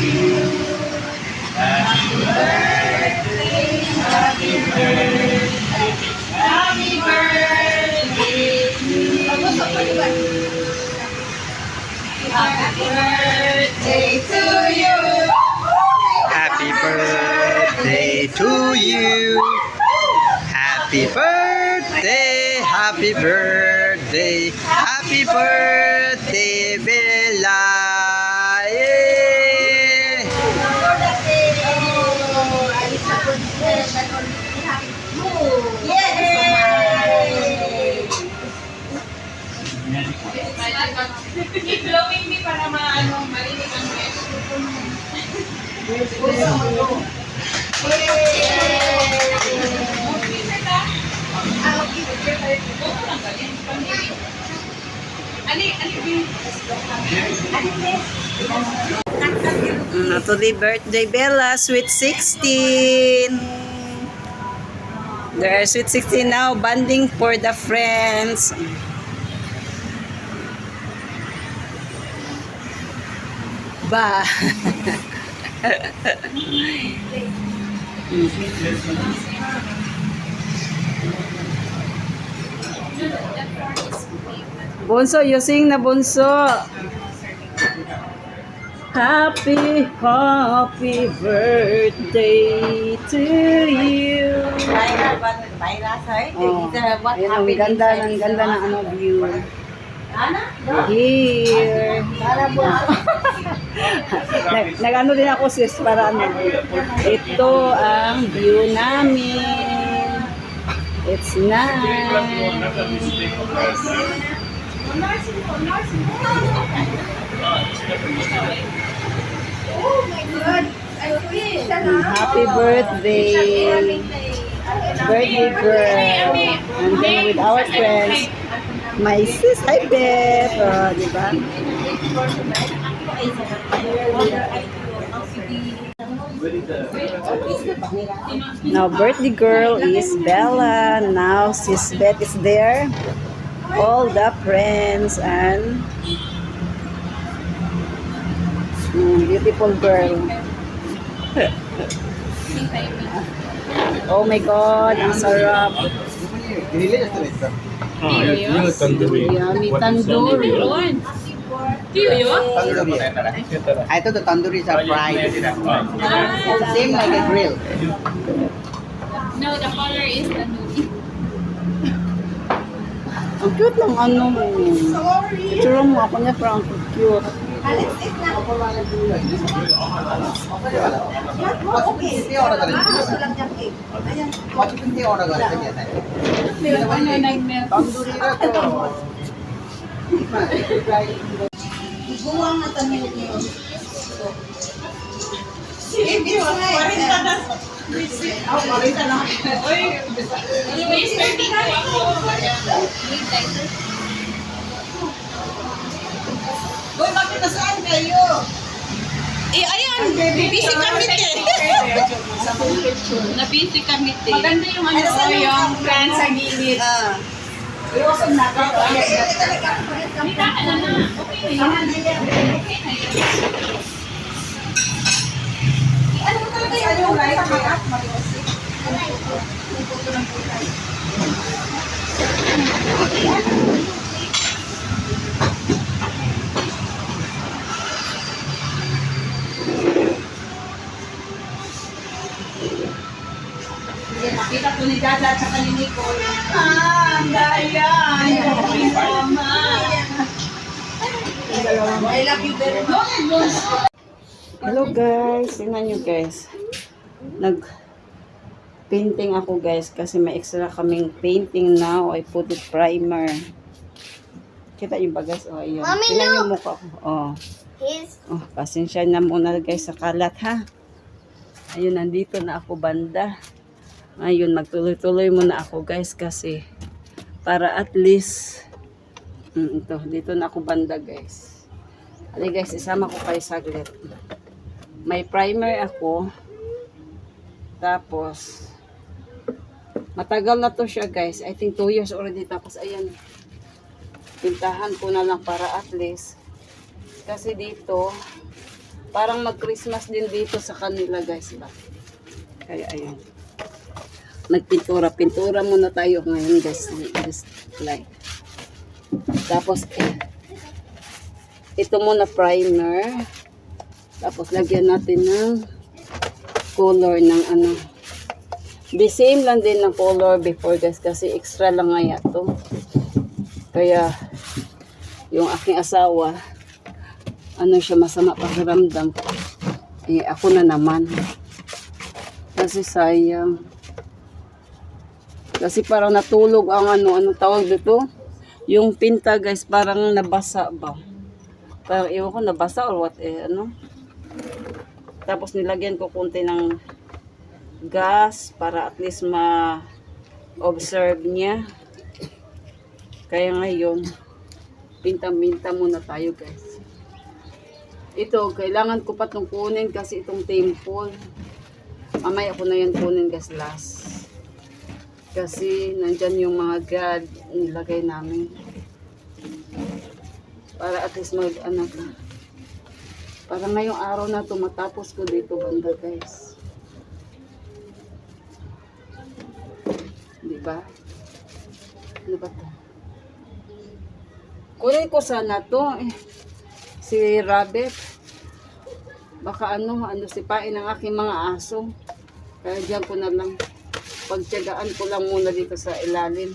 Happy birthday, happy birthday, happy birthday to you. Happy birthday to you. Happy birthday to you. Happy birthday, happy birthday, happy birthday, Bella. Yay! Keep blowing me para marinig ang Happy birthday, Bella. Sweet 16. They're sweet 16 now, bonding for the friends. Ba. Bunso, you sing na bunso. Happy birthday to you. Oh, ayun, ang ganda ng ano view. Here. Nag-ano din ako sis para ano. Ito ang view namin. It's nice. Oh my God! Happy birthday. Birthday girl. And then with our friends. My sis, hi Beth. Diba? Now birthday girl is Bella. Now sis Beth is there. All the friends and beautiful girl. Oh my God, ang sarap. Yummy tandoori. I thought the tandoori is a fried. Same like a grill. No, the color is tandoori. Ang cute ng ano mo. Picture mo ako niya, parang cute. Uy, bakit nasaan kayo? Eh, ayan, busy kami Na-busy kami Maganda yung yung plant sa gilid. Iwasan na ka. Hindi ka na na. Okay na yan. Ano talaga yung right? Nakita ko ni Dada at saka ni Nicole. Ang daya! Mama! I love you very much. Hello guys, tingnan nyo guys. Nag-painting ako guys kasi may extra kaming painting now. I put it primer. Kita yung ba guys? Oh, ayun. Tingnan yung mukha ko. Oh. Oh, pasensya na muna guys sa kalat ha. Ayun, nandito na ako banda. Ayun, magtuloy-tuloy muna ako guys kasi para at least dito na ako banda guys. Ali guys, isama ko kayo saglit. May primer ako. Tapos matagal na to siya guys. I think 2 years already. Tapos ayan, pintahan ko na lang para at least kasi dito Parang mag-Christmas din dito sa kanila guys ba. Kaya ayun. Nagpintura muna tayo ngayon guys. Like. Tapos ito muna primer. Tapos lagyan natin ng color ng ano. The same lang din ng color before guys kasi extra lang nga to. Kaya yung aking asawa ano siya masama pakiramdam. Ako na naman. Kasi sayang. Kasi parang natulog ang ano tawag dito? Yung pinta guys parang nabasa ba? Parang iwan ko nabasa or what ano? Tapos nilagyan ko konti ng gas para at least ma-observe niya. Kaya ngayon, pinta-minta muna tayo guys. Ito, kailangan ko pa itong kunin kasi itong temple. Mamaya ko na yan kunin guys last. Kasi nandyan yung mga God nilagay namin. Para at least para ngayong araw na ito matapos ko dito banda guys. Diba? Ano ba ito? Kunin ko sana ito si rabbit. Baka sipain ang aking mga aso. Kaya diyan ko na lang. Pagtiyagaan ko lang muna dito sa ilalim.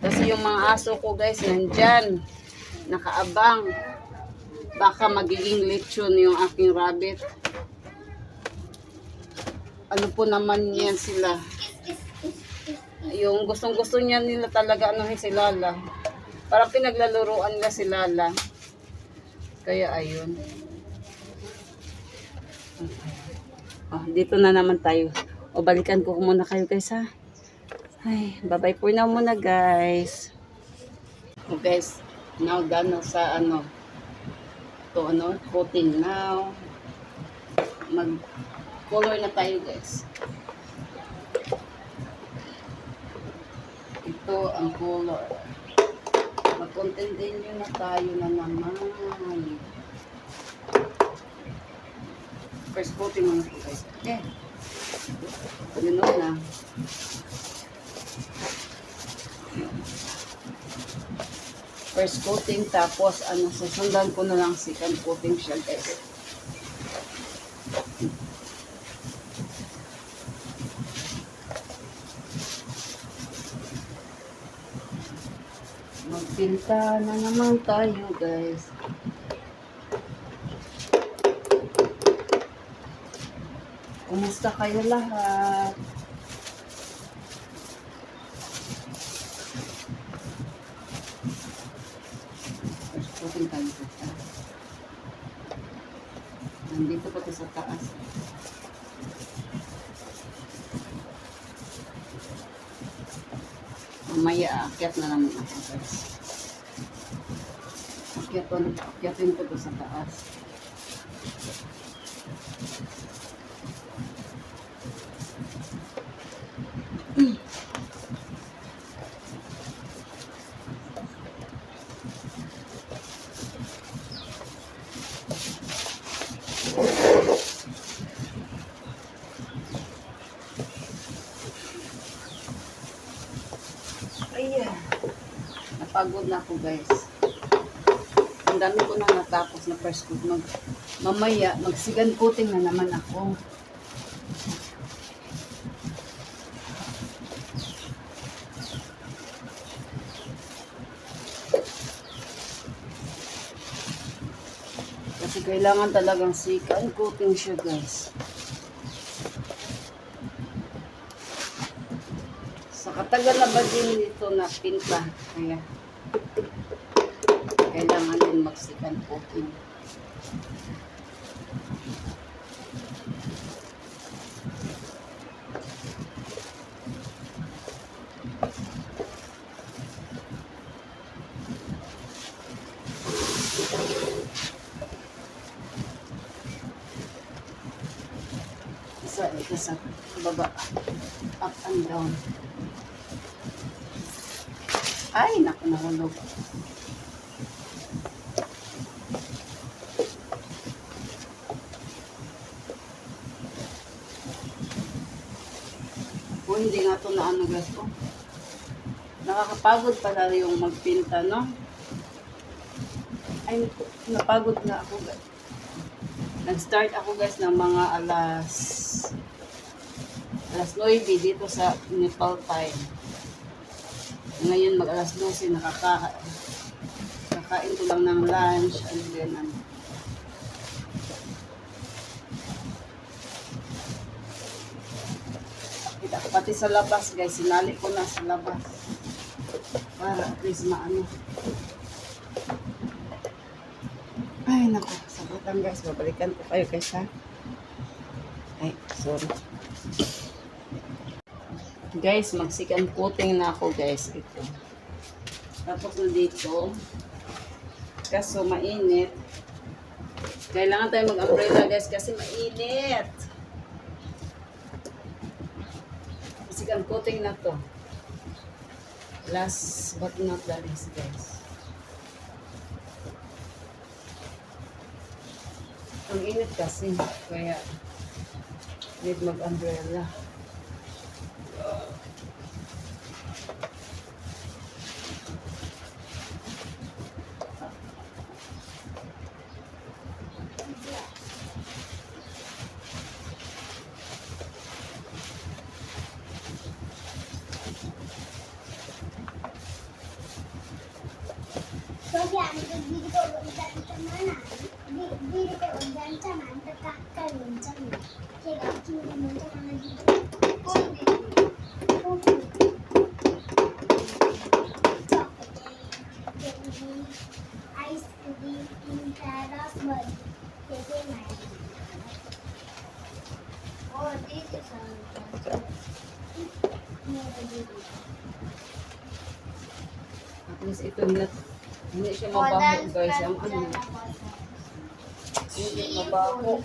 Kasi yung mga aso ko guys, nandyan. Nakaabang. Baka magiging lechon yung aking rabbit. Ano po naman yan sila. Yung gustong-gusto niya nila talaga si Lala. Parang pinaglalaroan nila si Lala. Kaya ayun. Dito na naman tayo. Balikan ko muna kayo guys ha. Ay, bye-bye for now muna guys. Guys, now done na sa coating now. Mag-color na tayo guys. Ito ang color. Mag-continue na tayo na naman. First coating muna po guys. Okay. Yun na. First coating tapos susundan ko na lang second coating siya guys. Magpinta na naman tayo guys. Kumusta kayo lahat? First coating tayo sa taas. Nandito pa ito sa taas. Mamaya akyat na naman ako guys. Akyatin ko ito sa taas. Ayan. Napagod na ako guys. Ang dami ko na natapos na first coat. Mamaya, mag-second coating na naman ako. Kasi kailangan talagang second coating siya guys. Sa katagal na ba din dito na pinta. Kaya kailangan din mag-second coating. Ito sa baba. Up and down. Ay, naku, nahulog. hindi nga to na ano guys. Oh. Nakakapagod pala yung magpinta, no? Ay, napagod na ako guys. Nag-start ako guys ng mga alas 9 dito sa Nepal time. Ngayon mag alas 12 kakain ko lang ng lunch and then kita ko pati sa labas guys, sinali ko na sa labas para at least maano. Ay naku, sabutan guys, babalikan ko kayo guys ha. Ay, sorry. Guys, mag-second coating na ako guys. Ito. Tapos na dito. Kaso mainit. Kailangan tayo mag-umbrella guys kasi mainit. Second coating na to. Last but not the least guys. Ang init kasi. Kaya need mag-umbrella. At least ito hindi siya mabaho guys. Ang ano, hindi mabaho.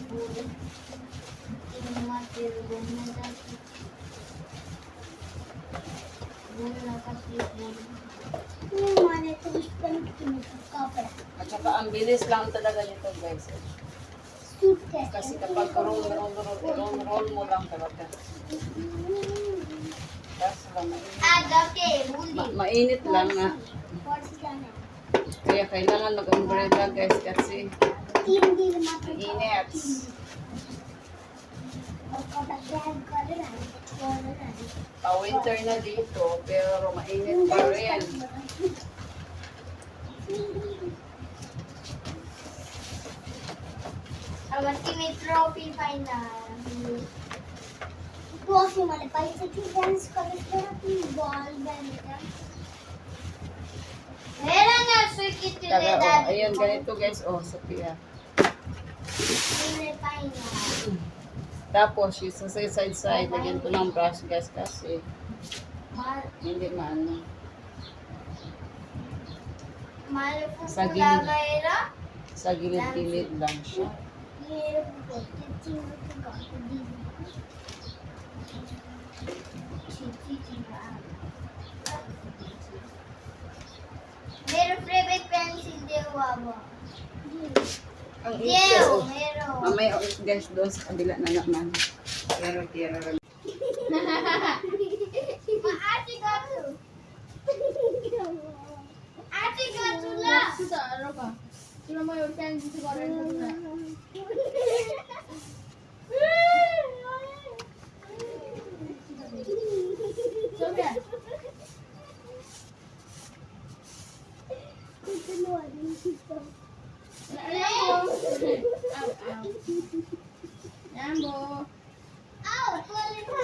At saka ang bilis lang talaga nito guys. Kasi kapag roll mo lang talaga. Kaso lang mainit lang nga. Kaya kailangan mag-umbrella guys kasi mainit. Pa-winter na dito pero mainit pa rin. Awalnya may trophy final. Trophy mana? Paisa ki dance kare trophy ball banta. Era nga suki tile dad. Ayan ganito guys, oh Sophia. May final. Tapos yung sa side, lagyan ko ng brush guys kasi hindi maano. Malo po Sa gilid. era. Sa gilid-gilid lang siya. Meron favorite pencil dewa ba? Ang Dew, ito, oh. meron. Mamaya ulit guys doon sa kabila na naman. Pero tira rin. Ate Gatsu. Ate Gatsu la. Ano ka? Sino mo yung pencil siguro na? Sophia. Jambo. Aw, kulit mo.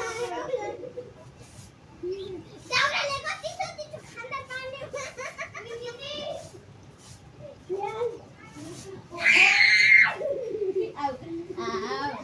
Daw na lekot dito kanda pani. Yan. Ow.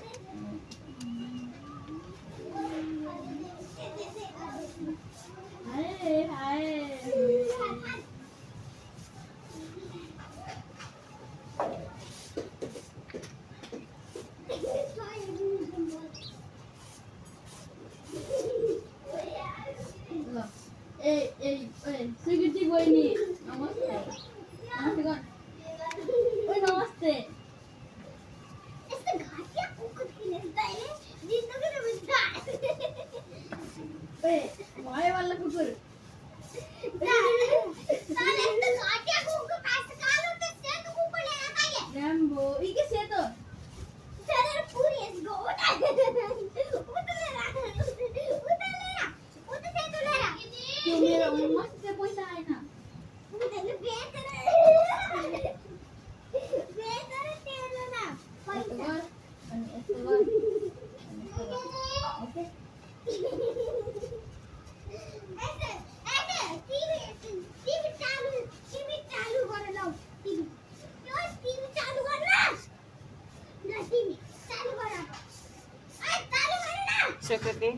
secret eh.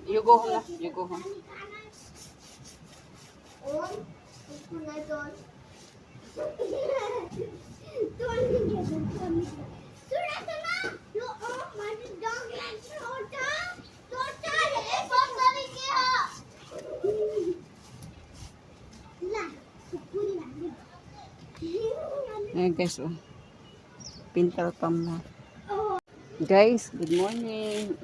You go home na. You go home. Ayan guys, oh. Pintal pa mo. Guys, good morning.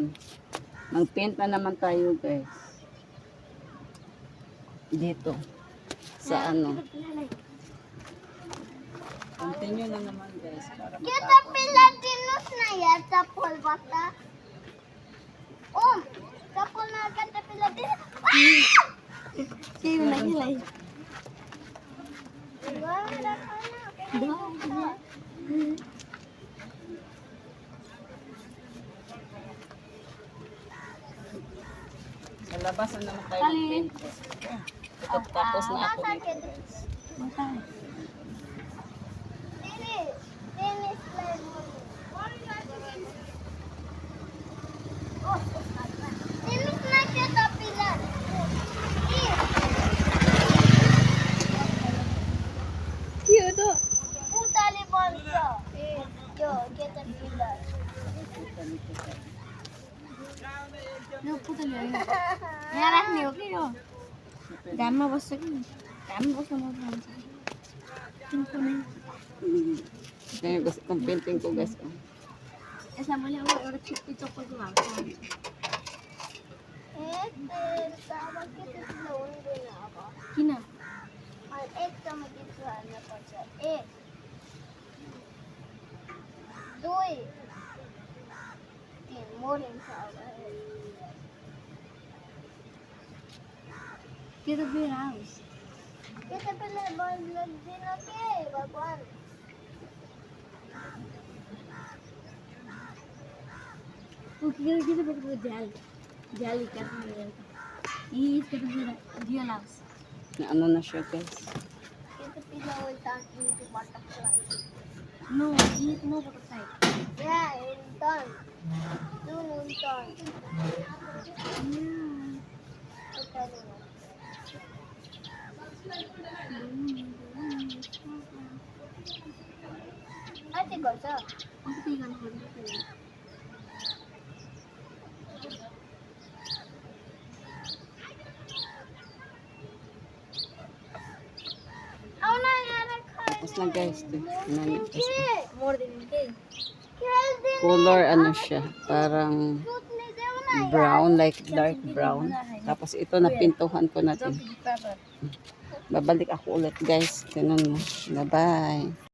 Mag-paint na naman tayo, guys. Dito. Sa ano. Continue na naman, guys. Para Kita Pilipinos na yan sa polbata. Kapag nagkanta Pilipinos. Sino na hilay? sa labas na naman tayo mag-paint. Tapos na ako dito, guys. Dama basta yun. Dama basta mo basta. Ganyan gusto kong painting ko, guys. Oh. Esa mo lang ako chip ito ko gumamit. Kina. Kita be house. Kita pala balik din okay, bagwan. Kita betul jali. Jali kan dia. Ini kita dia house. Na ano na siya, guys. Kita pila ultan into butterfly. No, ini no butterfly. Yeah, ultan. Dun ultan. Ultan. Ate गर्छ Aku tinggal dulu. आउन यार Tapos na, guys. More than okay. Color, ano siya. Parang brown, like dark brown. Tapos ito na pintuhan ko natin. Babalik ako ulit, guys. Ganun mo. Bye-bye.